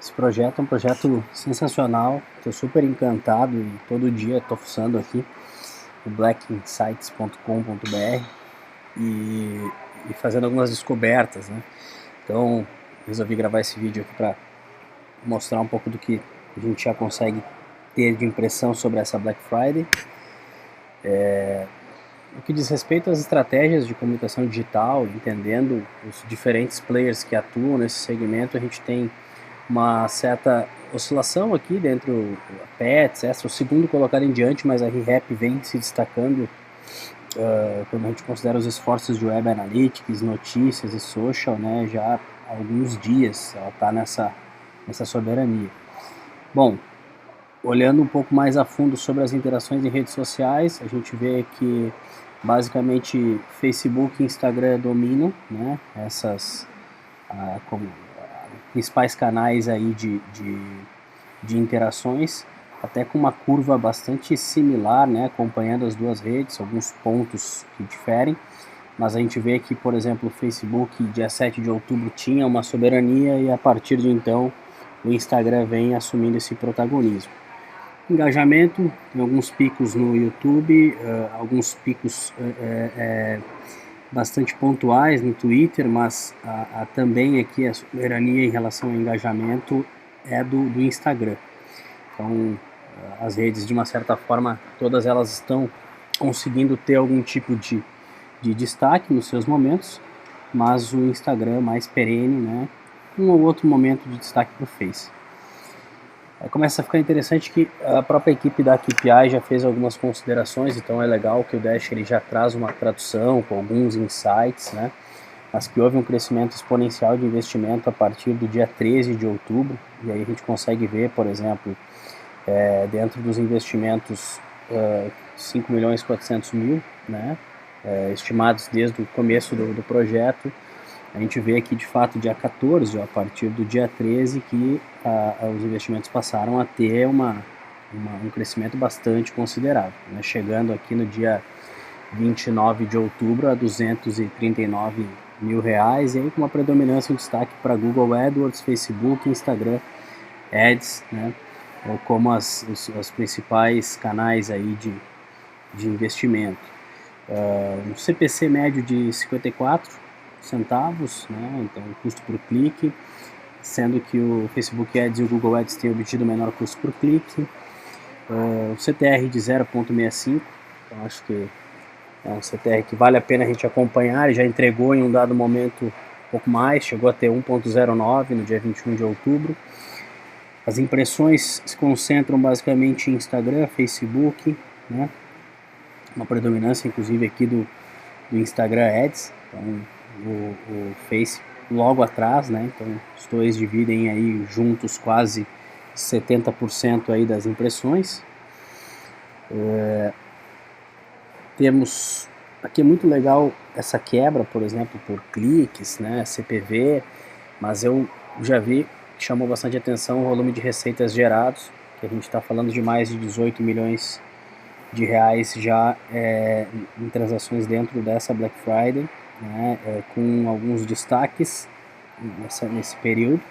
Esse projeto é um projeto sensacional, estou super encantado e todo dia estou fuçando aqui o blackinsights.com.br e fazendo algumas descobertas, né? Então resolvi gravar esse vídeo aqui para mostrar um pouco do que a gente já consegue ter de impressão sobre essa Black Friday. No que diz respeito às estratégias de comunicação digital, entendendo os diferentes players que atuam nesse segmento, a gente tem uma certa oscilação aqui dentro da Pets, o segundo colocado em diante, mas a ReHap vem se destacando quando a gente considera os esforços de Web Analytics, notícias e social, né, já há alguns dias ela está nessa soberania. Bom, olhando um pouco mais a fundo sobre as interações em redes sociais, a gente vê que basicamente Facebook e Instagram dominam, né, essas principais canais aí de interações, até com uma curva bastante similar, né, acompanhando as duas redes, alguns pontos que diferem, mas a gente vê que, por exemplo, o Facebook, dia 7 de outubro, tinha uma soberania e a partir de então o Instagram vem assumindo esse protagonismo. Engajamento, tem alguns picos no YouTube, alguns picos bastante pontuais no Twitter, mas também aqui a soberania em relação ao engajamento é do Instagram. Então, as redes, de uma certa forma, todas elas estão conseguindo ter algum tipo de destaque nos seus momentos, mas o Instagram mais perene, né? Um ou outro momento de destaque para o Face. Começa a ficar interessante que a própria equipe da KPI já fez algumas considerações, então é legal que o Dash ele já traz uma tradução com alguns insights, né? Mas que houve um crescimento exponencial de investimento a partir do dia 13 de outubro, e aí a gente consegue ver, por exemplo, dentro dos investimentos 5.400.000, né? Estimados desde o começo do projeto. A gente vê aqui de fato dia 14, a partir do dia 13, que os investimentos passaram a ter um crescimento bastante considerável, né? Chegando aqui no dia 29 de outubro a R$239 mil, e aí com uma predominância, um destaque para Google AdWords, Facebook, Instagram Ads, né? Como os principais canais aí de investimento. Um CPC médio de 54 centavos, né? Então custo por clique, sendo que o Facebook Ads e o Google Ads têm obtido menor custo por clique. O CTR de 0,65, então acho que é um CTR que vale a pena a gente acompanhar. Ele já entregou em um dado momento um pouco mais, chegou a ter 1,09 no dia 21 de outubro. As impressões se concentram basicamente em Instagram, Facebook, né? Uma predominância inclusive aqui do Instagram Ads, então o Face logo atrás, né? Então os dois dividem aí juntos quase 70% aí das impressões. Temos aqui, é muito legal essa quebra, por exemplo, por cliques, né? CPV, mas eu já vi que chamou bastante atenção o volume de receitas gerados, que a gente está falando de mais de 18 milhões de reais já em transações dentro dessa Black Friday, né, com alguns destaques nesse período.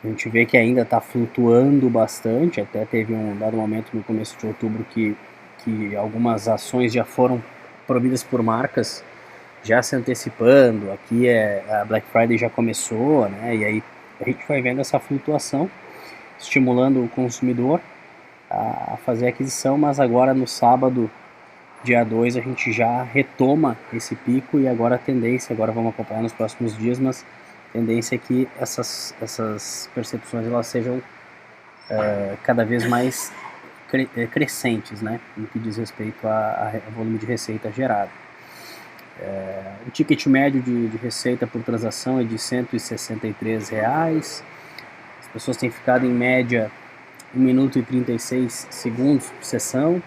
A gente vê que ainda está flutuando bastante, até teve um dado momento no começo de outubro que algumas ações já foram providas por marcas já se antecipando. Aqui a Black Friday já começou, né, e aí a gente vai vendo essa flutuação, estimulando o consumidor a fazer a aquisição, mas agora no sábado, dia 2, a gente já retoma esse pico, e agora a tendência, agora vamos acompanhar nos próximos dias, mas a tendência é que essas percepções elas sejam cada vez mais crescentes, né, no que diz respeito a volume de receita gerado. O ticket médio de receita por transação é de R$163. As pessoas têm ficado em média 1 minuto e 36 segundos por sessão,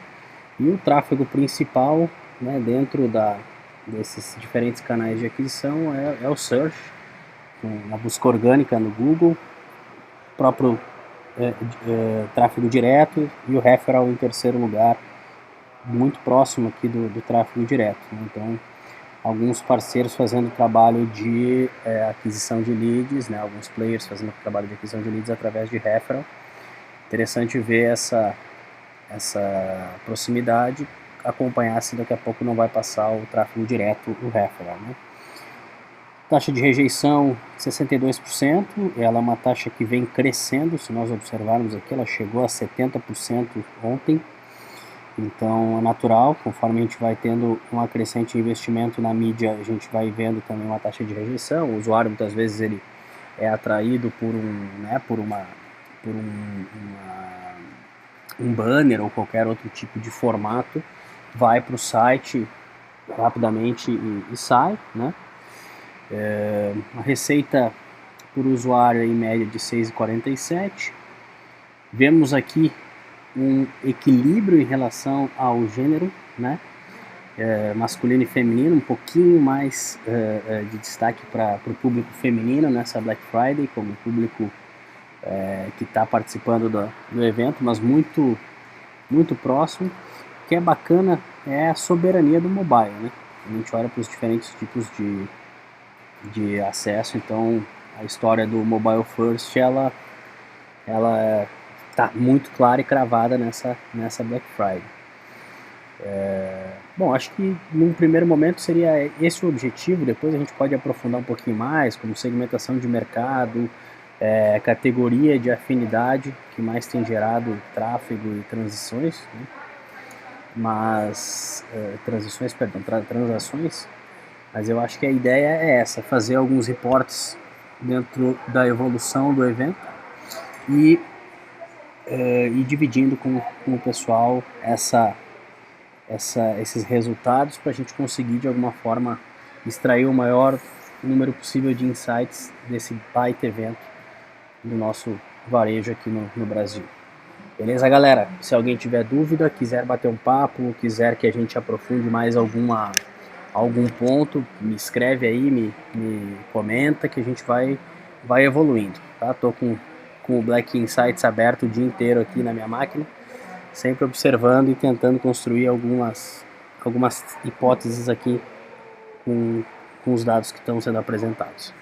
e o tráfego principal, né, dentro desses diferentes canais de aquisição é o Search, a busca orgânica no Google, próprio tráfego direto, e o Referral em terceiro lugar, muito próximo aqui do tráfego direto, né? Então alguns parceiros fazendo trabalho de aquisição de leads, né? Alguns players fazendo trabalho de aquisição de leads através de referral. Interessante ver essa proximidade, acompanhar se daqui a pouco não vai passar o tráfego direto, o referral, né? Taxa de rejeição 62%, ela é uma taxa que vem crescendo, se nós observarmos aqui, ela chegou a 70% ontem, então é natural, conforme a gente vai tendo um crescente investimento na mídia, a gente vai vendo também uma taxa de rejeição. O usuário muitas vezes ele é atraído por um banner ou qualquer outro tipo de formato, vai para o site rapidamente e sai, né? A receita por usuário é em média de 6,47. Vemos aqui um equilíbrio em relação ao gênero, né? Masculino e feminino, um pouquinho mais de destaque para o público feminino nessa Black Friday, como público que está participando do evento, mas muito, muito próximo. O que é bacana é a soberania do mobile, né? A gente olha para os diferentes tipos de acesso, então a história do Mobile First, ela está muito clara e cravada nessa Black Friday. Bom, acho que num primeiro momento seria esse o objetivo, depois a gente pode aprofundar um pouquinho mais, como segmentação de mercado, categoria de afinidade que mais tem gerado tráfego e transações, né? Transações, mas eu acho que a ideia é essa, fazer alguns reportes dentro da evolução do evento e dividindo com o pessoal esses resultados para a gente conseguir de alguma forma extrair o maior número possível de insights desse baita evento do nosso varejo aqui no Brasil. Beleza, galera? Se alguém tiver dúvida, quiser bater um papo, quiser que a gente aprofunde mais algum ponto, me escreve aí, me comenta que a gente vai evoluindo, tá? Tô com o Black Insights aberto o dia inteiro aqui na minha máquina, sempre observando e tentando construir algumas hipóteses aqui com os dados que estão sendo apresentados.